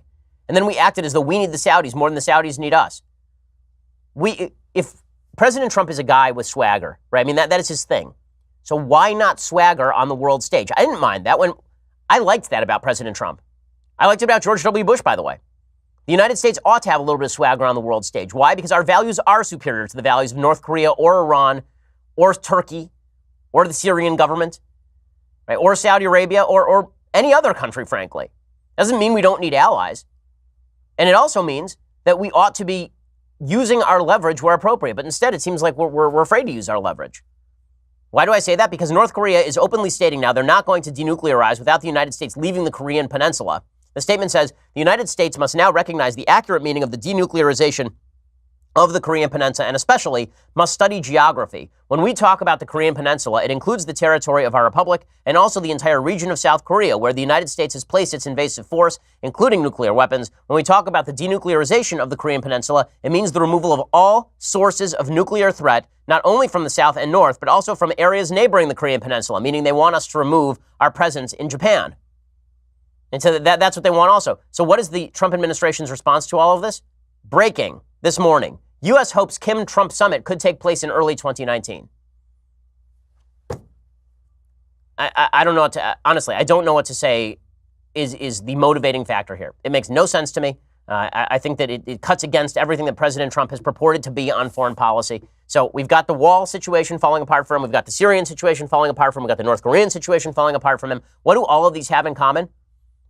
and then we acted as though we need the Saudis more than the Saudis need us. If President Trump is a guy with swagger, right? I mean, that is his thing. So why not swagger on the world stage? I didn't mind that when I liked that about President Trump. I liked it about George W. Bush, by the way. The United States ought to have a little bit of swagger on the world stage. Why? Because our values are superior to the values of North Korea or Iran or Turkey or the Syrian government, right? Or Saudi Arabia or any other country, frankly. Doesn't mean we don't need allies. And it also means that we ought to be using our leverage where appropriate. But instead, it seems like we're afraid to use our leverage. Why do I say that? Because North Korea is openly stating now they're not going to denuclearize without the United States leaving the Korean peninsula. The statement says the United States must now recognize the accurate meaning of the denuclearization of the Korean Peninsula and especially must study geography. When we talk about the Korean Peninsula, it includes the territory of our republic and also the entire region of South Korea, where the United States has placed its invasive force, including nuclear weapons. When we talk about the denuclearization of the Korean Peninsula, it means the removal of all sources of nuclear threat, not only from the south and north, but also from areas neighboring the Korean Peninsula, meaning they want us to remove our presence in Japan. And so that's what they want also. So what is the Trump administration's response to all of this? Breaking this morning. U.S. hopes Kim-Trump summit could take place in early 2019. I don't know what to, honestly, I don't know what to say is the motivating factor here. It makes no sense to me. I think that it cuts against everything that President Trump has purported to be on foreign policy. So we've got the wall situation falling apart for him. We've got the Syrian situation falling apart from him. We've got the North Korean situation falling apart from him. What do all of these have in common?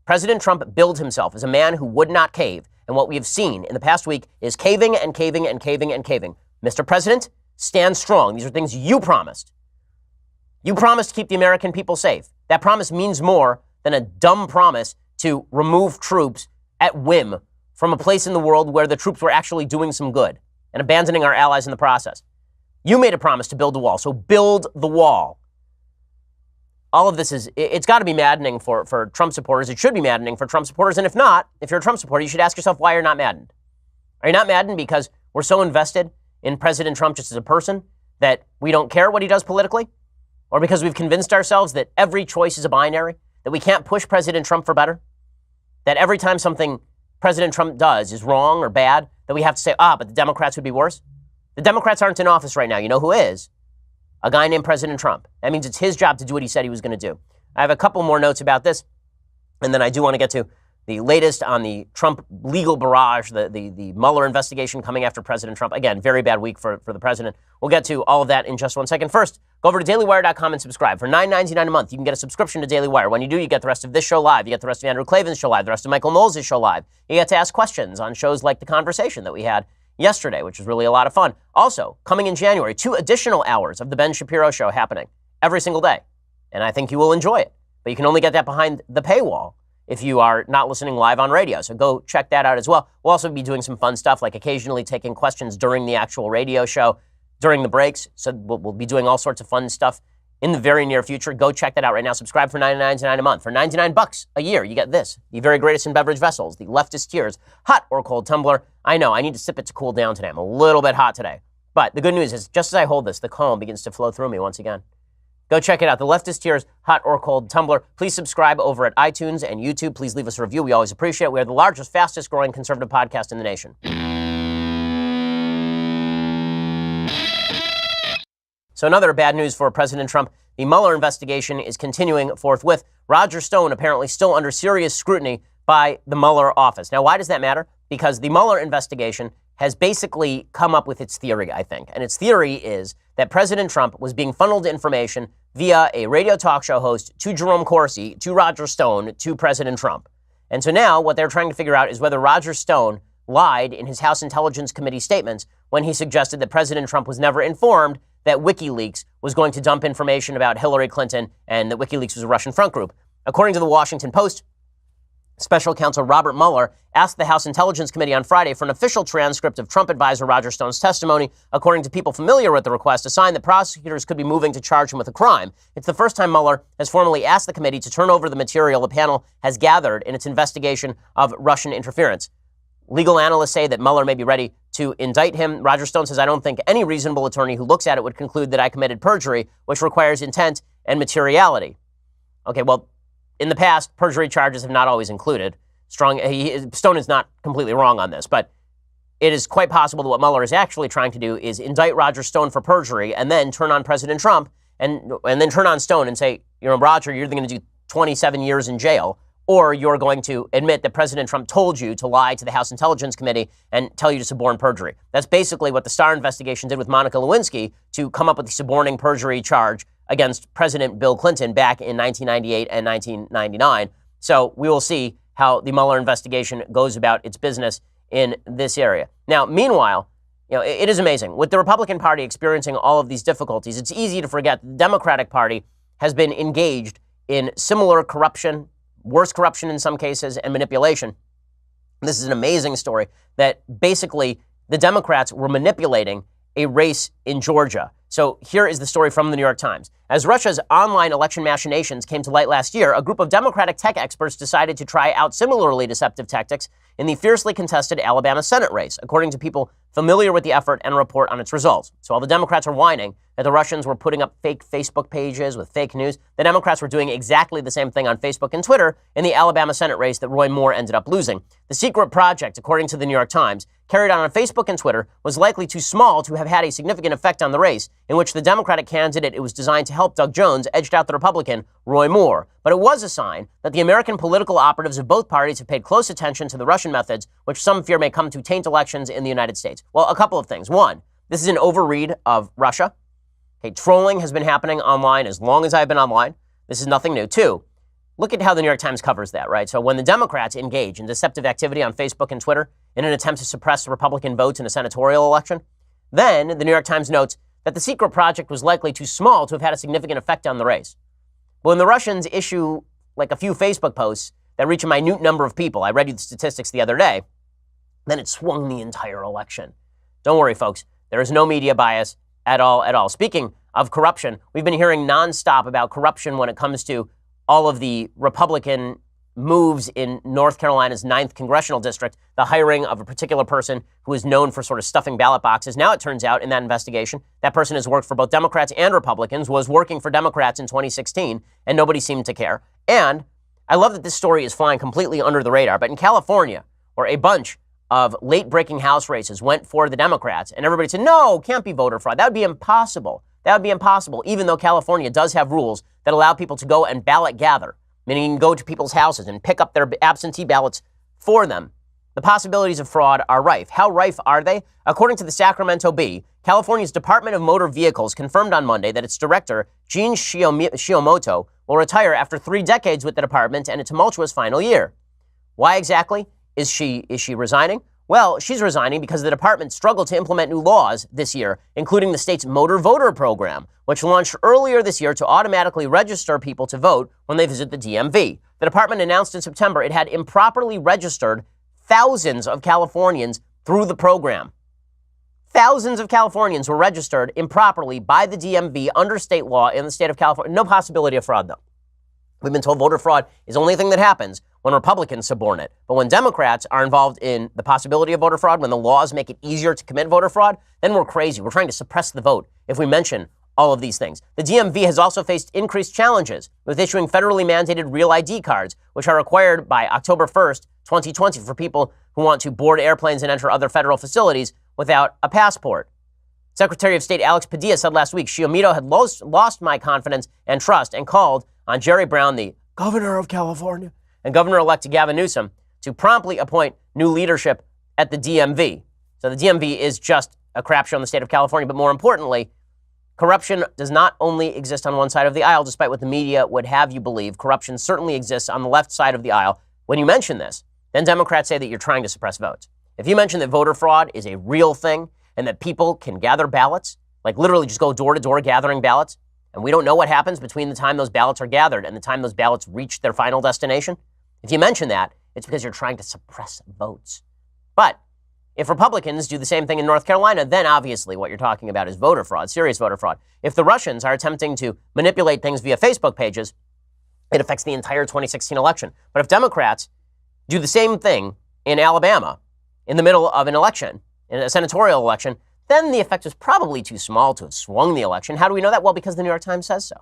President Trump billed himself as a man who would not cave. And what we have seen in the past week is caving and caving and caving and caving. Mr. President, stand strong. These are things you promised. You promised to keep the American people safe. That promise means more than a dumb promise to remove troops at whim from a place in the world where the troops were actually doing some good and abandoning our allies in the process. You made a promise to build the wall, so build the wall. All of this it's got to be maddening for Trump supporters. It should be maddening for Trump supporters. And if not, if you're a Trump supporter, you should ask yourself why you're not maddened. Are you not maddened because we're so invested in President Trump just as a person that we don't care what he does politically? Or because we've convinced ourselves that every choice is a binary, that we can't push President Trump for better? That every time something President Trump does is wrong or bad, that we have to say, but the Democrats would be worse? The Democrats aren't in office right now. You know who is? A guy named President Trump. That means it's his job to do what he said he was going to do. I have a couple more notes about this, and then I do want to get to the latest on the Trump legal barrage, the Mueller investigation coming after President Trump. Again, very bad week for the president. We'll get to all of that in just one second. First, go over to dailywire.com and subscribe. For $9.99 a month, you can get a subscription to Daily Wire. When you do, you get the rest of this show live. You get the rest of Andrew Klavan's show live, the rest of Michael Knowles' show live. You get to ask questions on shows like The Conversation that we had yesterday, which was really a lot of fun. Also, coming in January, 2 additional hours of the Ben Shapiro show happening every single day. And I think you will enjoy it. But you can only get that behind the paywall if you are not listening live on radio. So go check that out as well. We'll also be doing some fun stuff, like occasionally taking questions during the actual radio show, during the breaks. So we'll be doing all sorts of fun stuff in the very near future. Go check that out right now. Subscribe for $99.99 a month. For $99 a year, you get this, the very greatest in beverage vessels, the Leftist Tears hot or cold tumbler. I know, I need to sip it to cool down today. I'm a little bit hot today. But the good news is, just as I hold this, the calm begins to flow through me once again. Go check it out, the Leftist Tears hot or cold tumbler. Please subscribe over at iTunes and YouTube. Please leave us a review. We always appreciate it. We are the largest, fastest growing conservative podcast in the nation. So another bad news for President Trump. The Mueller investigation is continuing forthwith. Roger Stone apparently still under serious scrutiny by the Mueller office. Now, why does that matter? Because the Mueller investigation has basically come up with its theory, I think. And its theory is that President Trump was being funneled information via a radio talk show host to Jerome Corsi, to Roger Stone, to President Trump. And so now what they're trying to figure out is whether Roger Stone lied in his House Intelligence Committee statements when he suggested that President Trump was never informed that WikiLeaks was going to dump information about Hillary Clinton and that WikiLeaks was a Russian front group. According to the Washington Post, Special Counsel Robert Mueller asked the House Intelligence Committee on Friday for an official transcript of Trump advisor Roger Stone's testimony. According to people familiar with the request, a sign that prosecutors could be moving to charge him with a crime. It's the first time Mueller has formally asked the committee to turn over the material the panel has gathered in its investigation of Russian interference. Legal analysts say that Mueller may be ready to indict him. Roger Stone says, I don't think any reasonable attorney who looks at it would conclude that I committed perjury, which requires intent and materiality. Okay, well, in the past, perjury charges have not always included. Stone is not completely wrong on this, but it is quite possible that what Mueller is actually trying to do is indict Roger Stone for perjury and then turn on President Trump and then turn on Stone and say, Roger, you're going to do 27 years in jail, or you're going to admit that President Trump told you to lie to the House Intelligence Committee and tell you to suborn perjury. That's basically what the Starr investigation did with Monica Lewinsky to come up with the suborning perjury charge against President Bill Clinton back in 1998 and 1999. So we will see how the Mueller investigation goes about its business in this area. Now, meanwhile, it is amazing. With the Republican Party experiencing all of these difficulties, it's easy to forget the Democratic Party has been engaged in similar corruption, worse corruption in some cases, and manipulation. This is an amazing story that basically the Democrats were manipulating a race in Georgia. So here is the story from the New York Times. As Russia's online election machinations came to light last year, a group of Democratic tech experts decided to try out similarly deceptive tactics in the fiercely contested Alabama Senate race, according to people familiar with the effort and a report on its results. So while the Democrats are whining that the Russians were putting up fake Facebook pages with fake news, the Democrats were doing exactly the same thing on Facebook and Twitter in the Alabama Senate race that Roy Moore ended up losing. The secret project, according to the New York Times, carried on Facebook and Twitter, was likely too small to have had a significant effect on the race, in which the Democratic candidate it was designed to help, Doug Jones, edged out the Republican, Roy Moore. But it was a sign that the American political operatives of both parties have paid close attention to the Russian methods, which some fear may come to taint elections in the United States. Well, a couple of things. One, this is an overread of Russia. Okay, trolling has been happening online as long as I've been online. This is nothing new. Two, look at how the New York Times covers that, right? So when the Democrats engage in deceptive activity on Facebook and Twitter in an attempt to suppress Republican votes in a senatorial election, then the New York Times notes that the secret project was likely too small to have had a significant effect on the race. When the Russians issue like a few Facebook posts that reach a minute number of people, I read you the statistics the other day, then it swung the entire election. Don't worry, folks. There is no media bias at all. Speaking of corruption, we've been hearing nonstop about corruption when it comes to all of the Republican moves in North Carolina's 9th congressional district, the hiring of a particular person who is known for sort of stuffing ballot boxes. Now it turns out in that investigation, that person has worked for both Democrats and Republicans, was working for Democrats in 2016, and nobody seemed to care. And I love that this story is flying completely under the radar, but in California, where a bunch of late-breaking House races went for the Democrats, and everybody said, no, can't be voter fraud. That would be impossible. That would be impossible, even though California does have rules that allow people to go and ballot gather, meaning you can go to people's houses and pick up their absentee ballots for them. The possibilities of fraud are rife. How rife are they? According to the Sacramento Bee, California's Department of Motor Vehicles confirmed on Monday that its director, Gene Shiomoto, will retire after 3 decades with the department and a tumultuous final year. Why exactly is she resigning? Well, she's resigning because the department struggled to implement new laws this year, including the state's motor voter program, which launched earlier this year to automatically register people to vote when they visit the DMV. The department announced in September it had improperly registered thousands of Californians through the program. Thousands of Californians were registered improperly by the DMV under state law in the state of California. No possibility of fraud, though. We've been told voter fraud is the only thing that happens when Republicans suborn it. But when Democrats are involved in the possibility of voter fraud, when the laws make it easier to commit voter fraud, then we're crazy. We're trying to suppress the vote if we mention all of these things. The DMV has also faced increased challenges with issuing federally mandated real ID cards, which are required by October 1st, 2020 for people who want to board airplanes and enter other federal facilities without a passport. Secretary of State Alex Padilla said last week, Shapiro had lost my confidence and trust and called on Jerry Brown, the governor of California, and Governor-elect Gavin Newsom to promptly appoint new leadership at the DMV. So the DMV is just a crap show in the state of California, but more importantly, corruption does not only exist on one side of the aisle, despite what the media would have you believe. Corruption certainly exists on the left side of the aisle. When you mention this, then Democrats say that you're trying to suppress votes. If you mention that voter fraud is a real thing and that people can gather ballots, like literally just go door to door gathering ballots, and we don't know what happens between the time those ballots are gathered and the time those ballots reach their final destination, if you mention that, it's because you're trying to suppress votes. But if Republicans do the same thing in North Carolina, then obviously what you're talking about is voter fraud, serious voter fraud. If the Russians are attempting to manipulate things via Facebook pages, it affects the entire 2016 election. But if Democrats do the same thing in Alabama in the middle of an election, in a senatorial election, then the effect is probably too small to have swung the election. How do we know that? Well, because the New York Times says so.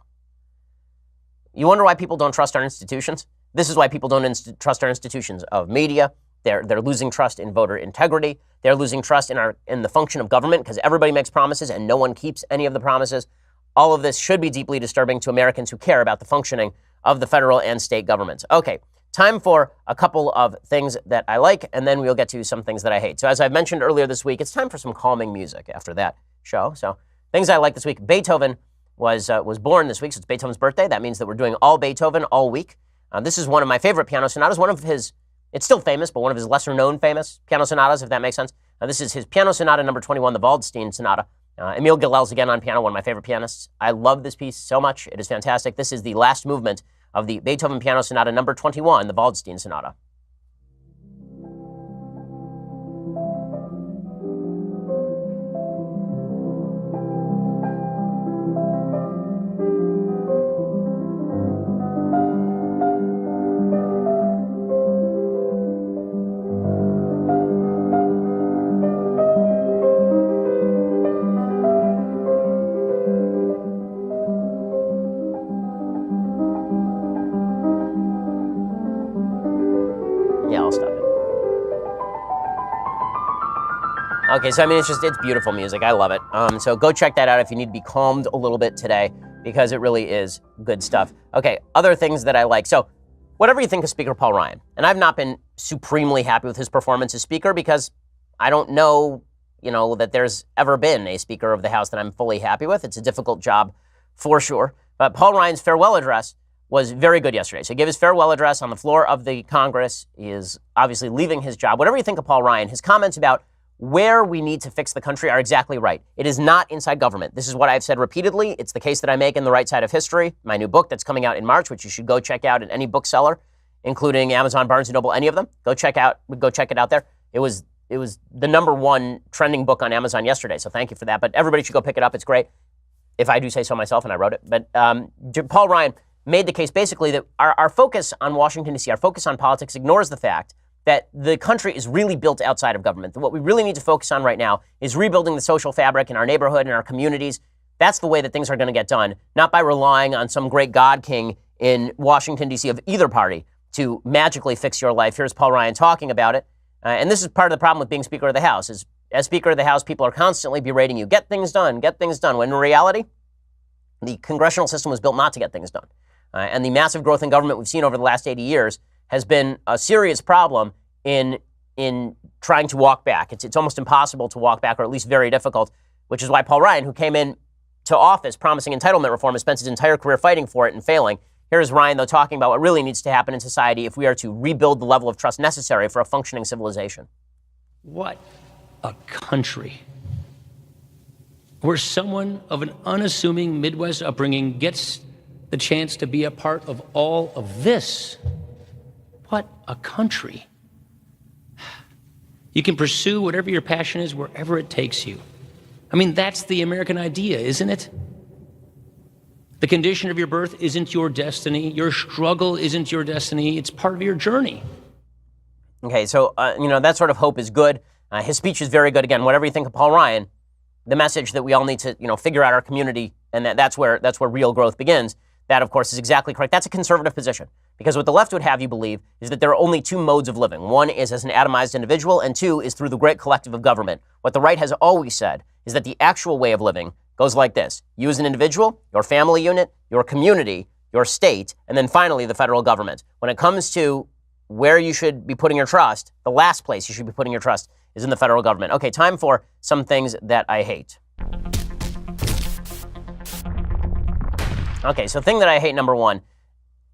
You wonder why people don't trust our institutions? This is why people don't trust our institutions of media. They're losing trust in voter integrity. They're losing trust in the function of government because everybody makes promises and no one keeps any of the promises. All of this should be deeply disturbing to Americans who care about the functioning of the federal and state governments. Okay, time for a couple of things that I like, and then we'll get to some things that I hate. So as I've mentioned earlier this week, it's time for some calming music after that show. So things I like this week. Beethoven was born this week, so it's Beethoven's birthday. That means that we're doing all Beethoven all week. This is one of my favorite piano sonatas, one of his, it's still famous, but one of his lesser-known famous piano sonatas, if that makes sense. This is his piano sonata number 21, the Waldstein Sonata. Emil Gilels again on piano, one of my favorite pianists. I love this piece so much. It is fantastic. This is the last movement of the Beethoven Piano Sonata number 21, the Waldstein Sonata. Okay, so I mean, it's beautiful music. I love it. So go check that out if you need to be calmed a little bit today, because it really is good stuff. Okay, other things that I like. So whatever you think of Speaker Paul Ryan, and I've not been supremely happy with his performance as Speaker because I don't know, that there's ever been a Speaker of the House that I'm fully happy with. It's a difficult job for sure. But Paul Ryan's farewell address was very good yesterday. So he gave his farewell address on the floor of the Congress. He is obviously leaving his job. Whatever you think of Paul Ryan, his comments about where we need to fix the country are exactly right. It is not inside government. This is what I've said repeatedly. It's the case that I make in The Right Side of History, my new book that's coming out in March, which you should go check out at any bookseller, including Amazon, Barnes & Noble, any of them. Go check it out there. It was the number one trending book on Amazon yesterday, so thank you for that. But everybody should go pick it up. It's great, if I do say so myself, and I wrote it. But Paul Ryan made the case basically that our focus on Washington, D.C., our focus on politics ignores the fact that the country is really built outside of government. What we really need to focus on right now is rebuilding the social fabric in our neighborhood and our communities. That's the way that things are going to get done, not by relying on some great God king in Washington, D.C. of either party to magically fix your life. Here's Paul Ryan talking about it. And this is part of the problem with being Speaker of the House, is as Speaker of the House, people are constantly berating you, get things done, when in reality, the congressional system was built not to get things done. And the massive growth in government we've seen over the last 80 years has been a serious problem in trying to walk back. It's almost impossible to walk back, or at least very difficult, which is why Paul Ryan, who came in to office promising entitlement reform, has spent his entire career fighting for it and failing. Here's Ryan, though, talking about what really needs to happen in society if we are to rebuild the level of trust necessary for a functioning civilization. What a country where someone of an unassuming Midwest upbringing gets the chance to be a part of all of this. What a country. You can pursue whatever your passion is wherever it takes you. I mean, that's the American idea, isn't it? The condition of your birth isn't your destiny. Your struggle isn't your destiny. It's part of your journey. Okay, so, that sort of hope is good. His speech is very good. Again, whatever you think of Paul Ryan, the message that we all need to, figure out our community and that's where real growth begins. That, of course, is exactly correct. That's a conservative position, because what the left would have you believe is that there are only two modes of living. One is as an atomized individual, and two is through the great collective of government. What the right has always said is that the actual way of living goes like this. You as an individual, your family unit, your community, your state, and then finally the federal government. When it comes to where you should be putting your trust, the last place you should be putting your trust is in the federal government. Okay, time for some things that I hate. Okay, so thing that I hate, number one.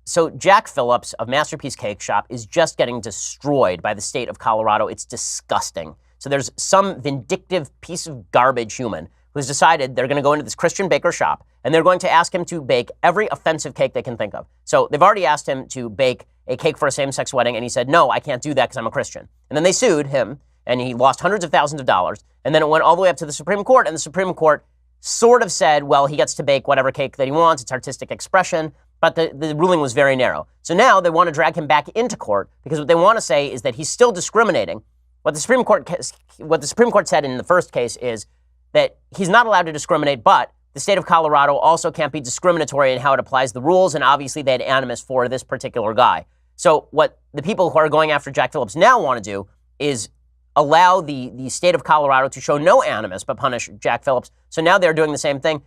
So Jack Phillips of Masterpiece Cake Shop is just getting destroyed by the state of Colorado. It's disgusting. So there's some vindictive piece of garbage human who's decided they're going to go into this Christian baker shop and they're going to ask him to bake every offensive cake they can think of. So they've already asked him to bake a cake for a same-sex wedding, and he said, no, I can't do that because I'm a Christian. And then they sued him, and he lost hundreds of thousands of dollars. And then it went all the way up to the Supreme Court, and the Supreme Court sort of said, well, he gets to bake whatever cake that he wants. It's artistic expression. But the ruling was very narrow. So now they want to drag him back into court because what they want to say is that he's still discriminating. What the Supreme Court said in the first case is that he's not allowed to discriminate, but the state of Colorado also can't be discriminatory in how it applies the rules, and obviously they had animus for this particular guy. So what the people who are going after Jack Phillips now want to do is allow the state of Colorado to show no animus but punish Jack Phillips. So now they're doing the same thing.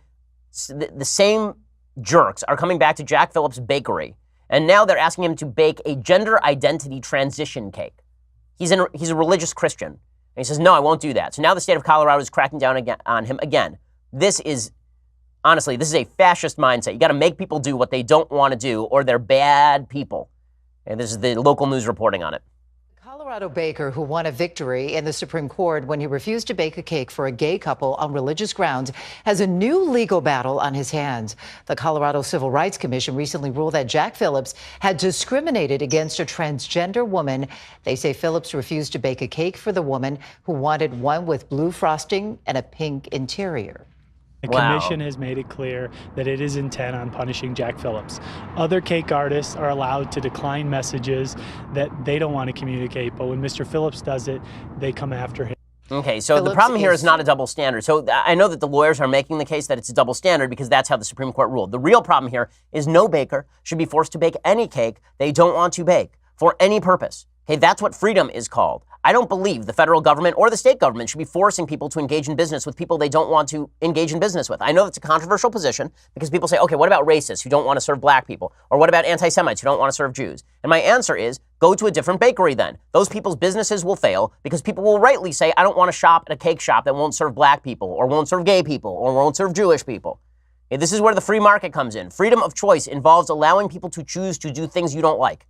The same jerks are coming back to Jack Phillips' bakery, and now they're asking him to bake a gender identity transition cake. He's a religious Christian, and he says, no, I won't do that. So now the state of Colorado is cracking down on him again. This is a fascist mindset. You got to make people do what they don't want to do, or they're bad people. And this is the local news reporting on it. Colorado baker who won a victory in the Supreme Court when he refused to bake a cake for a gay couple on religious grounds has a new legal battle on his hands. The Colorado Civil Rights Commission recently ruled that Jack Phillips had discriminated against a transgender woman. They say Phillips refused to bake a cake for the woman who wanted one with blue frosting and a pink interior. The commission has made it clear that it is intent on punishing Jack Phillips. Other cake artists are allowed to decline messages that they don't want to communicate, but when Mr. Phillips does it, they come after him. Okay, so the problem here is not a double standard. So I know that the lawyers are making the case that it's a double standard because that's how the Supreme Court ruled. The real problem here is no baker should be forced to bake any cake they don't want to bake for any purpose. Okay, that's what freedom is called. I don't believe the federal government or the state government should be forcing people to engage in business with people they don't want to engage in business with. I know that's a controversial position because people say, okay, what about racists who don't want to serve black people? Or what about anti-Semites who don't want to serve Jews? And my answer is, go to a different bakery then. Those people's businesses will fail because people will rightly say, I don't want to shop at a cake shop that won't serve black people or won't serve gay people or won't serve Jewish people. Okay, this is where the free market comes in. Freedom of choice involves allowing people to choose to do things you don't like.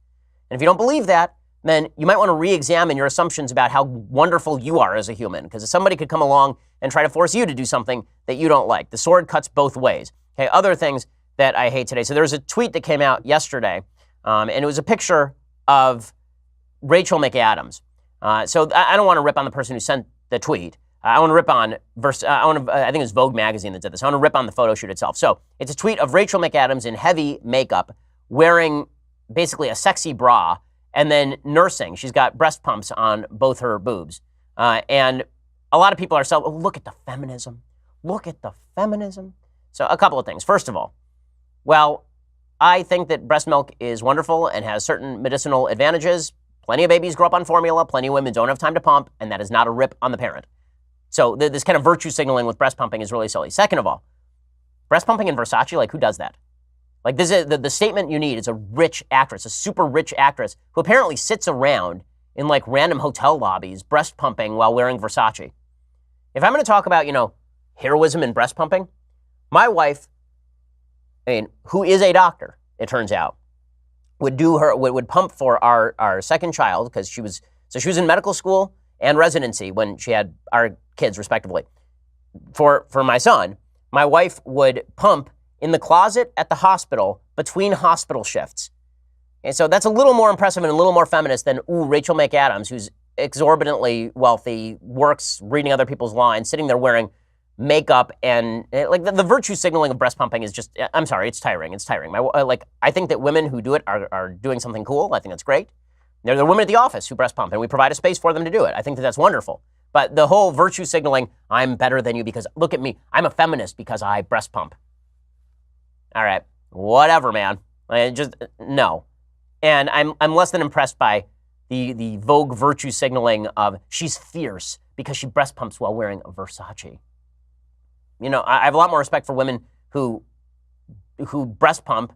And if you don't believe that, then you might want to re-examine your assumptions about how wonderful you are as a human, because somebody could come along and try to force you to do something that you don't like. The sword cuts both ways. Okay, other things that I hate today. So there was a tweet that came out yesterday, and it was a picture of Rachel McAdams. So I don't want to rip on the person who sent the tweet. I want to rip on, I think it was Vogue magazine that did this. I want to rip on the photo shoot itself. So it's a tweet of Rachel McAdams in heavy makeup, wearing basically a sexy bra, and then nursing. She's got breast pumps on both her boobs. And a lot of people are saying, oh, look at the feminism. Look at the feminism. So a couple of things. First of all, well, I think that breast milk is wonderful and has certain medicinal advantages. Plenty of babies grow up on formula. Plenty of women don't have time to pump, and that is not a rip on the parent. So this kind of virtue signaling with breast pumping is really silly. Second of all, breast pumping in Versace, like who does that? Like this is the statement you need is a rich actress, a super rich actress who apparently sits around in like random hotel lobbies breast pumping while wearing Versace. If I'm going to talk about, heroism in breast pumping, my wife, who is a doctor, it turns out, would pump for our second child because she was in medical school and residency when she had our kids respectively. For my son, my wife would pump in the closet at the hospital between hospital shifts. And so that's a little more impressive and a little more feminist than, Rachel McAdams, who's exorbitantly wealthy, works reading other people's lines, sitting there wearing makeup and like the virtue signaling of breast pumping is just, I'm sorry, it's tiring. It's tiring. I think that women who do it are doing something cool. I think that's great. There are women at the office who breast pump, and we provide a space for them to do it. I think that that's wonderful. But the whole virtue signaling, I'm better than you because look at me, I'm a feminist because I breast pump. All right, whatever, man. No. And I'm less than impressed by the Vogue virtue signaling of she's fierce because she breast pumps while wearing a Versace. You know, I have a lot more respect for women who breast pump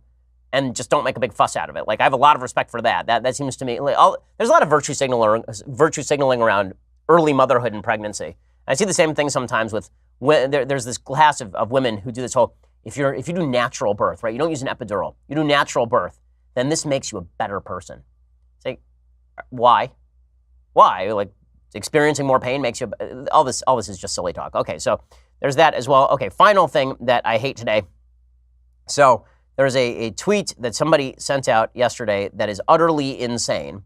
and just don't make a big fuss out of it. Like, I have a lot of respect for that. That seems to me, there's a lot of virtue signaling around early motherhood and pregnancy. I see the same thing sometimes with, there's this class of women who do this whole, if you do natural birth, right, you don't use an epidural, you do natural birth, then this makes you a better person. Say, why? Why? Like, experiencing more pain makes you, all this is just silly talk. Okay, so there's that as well. Okay, final thing that I hate today. So there's a tweet that somebody sent out yesterday that is utterly insane.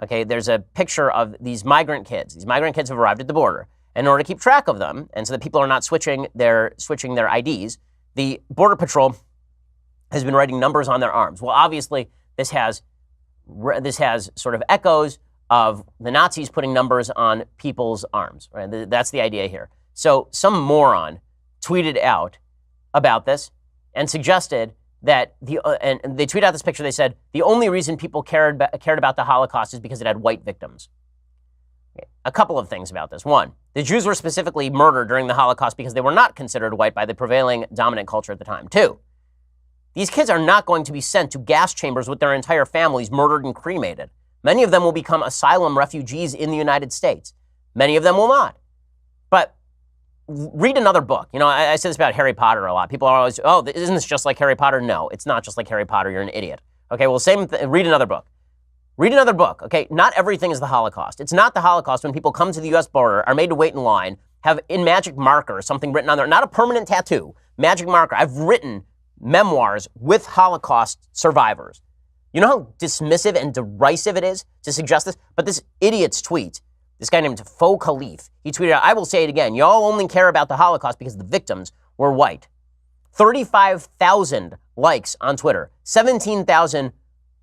Okay, there's a picture of these migrant kids. These migrant kids have arrived at the border. And in order to keep track of them, and so that people are not switching their IDs, the Border Patrol has been writing numbers on their arms. Well, obviously, this has sort of echoes of the Nazis putting numbers on people's arms. Right? That's the idea here. So some moron tweeted out about this and suggested that and they tweeted out this picture. They said the only reason people cared about the Holocaust is because it had white victims. Okay. A couple of things about this. One, the Jews were specifically murdered during the Holocaust because they were not considered white by the prevailing dominant culture at the time. Two, these kids are not going to be sent to gas chambers with their entire families murdered and cremated. Many of them will become asylum refugees in the United States. Many of them will not. But read another book. You know, I say this about Harry Potter a lot. People are always, oh, isn't this just like Harry Potter? No, it's not just like Harry Potter. You're an idiot. Okay, well, read another book. Read another book, okay? Not everything is the Holocaust. It's not the Holocaust when people come to the U.S. border, are made to wait in line, have in magic marker something written on there, not a permanent tattoo, magic marker. I've written memoirs with Holocaust survivors. You know how dismissive and derisive it is to suggest this? But this idiot's tweet, this guy named Faux Khalif, he tweeted out, I will say it again, y'all only care about the Holocaust because the victims were white. 35,000 likes on Twitter, 17,000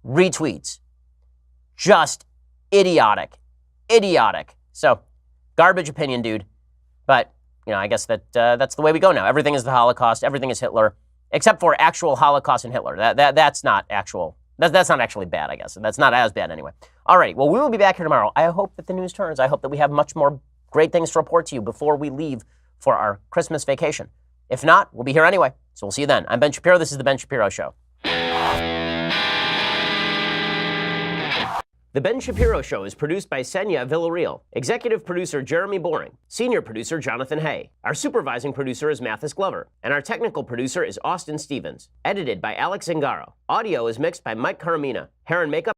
retweets. Just idiotic. So, garbage opinion, dude. But, you know, I guess that's the way we go now. Everything is the Holocaust. Everything is Hitler, except for actual Holocaust and Hitler. That's not actual. That's not actually bad, I guess. That's not as bad anyway. All right, well, we will be back here tomorrow. I hope that the news turns. I hope that we have much more great things to report to you before we leave for our Christmas vacation. If not, we'll be here anyway. So we'll see you then. I'm Ben Shapiro. This is The Ben Shapiro Show. The Ben Shapiro Show is produced by Senya Villarreal, executive producer Jeremy Boring, senior producer Jonathan Hay. Our supervising producer is Mathis Glover, and our technical producer is Austin Stevens. Edited by Alex Zingaro. Audio is mixed by Mike Caramina. Hair and makeup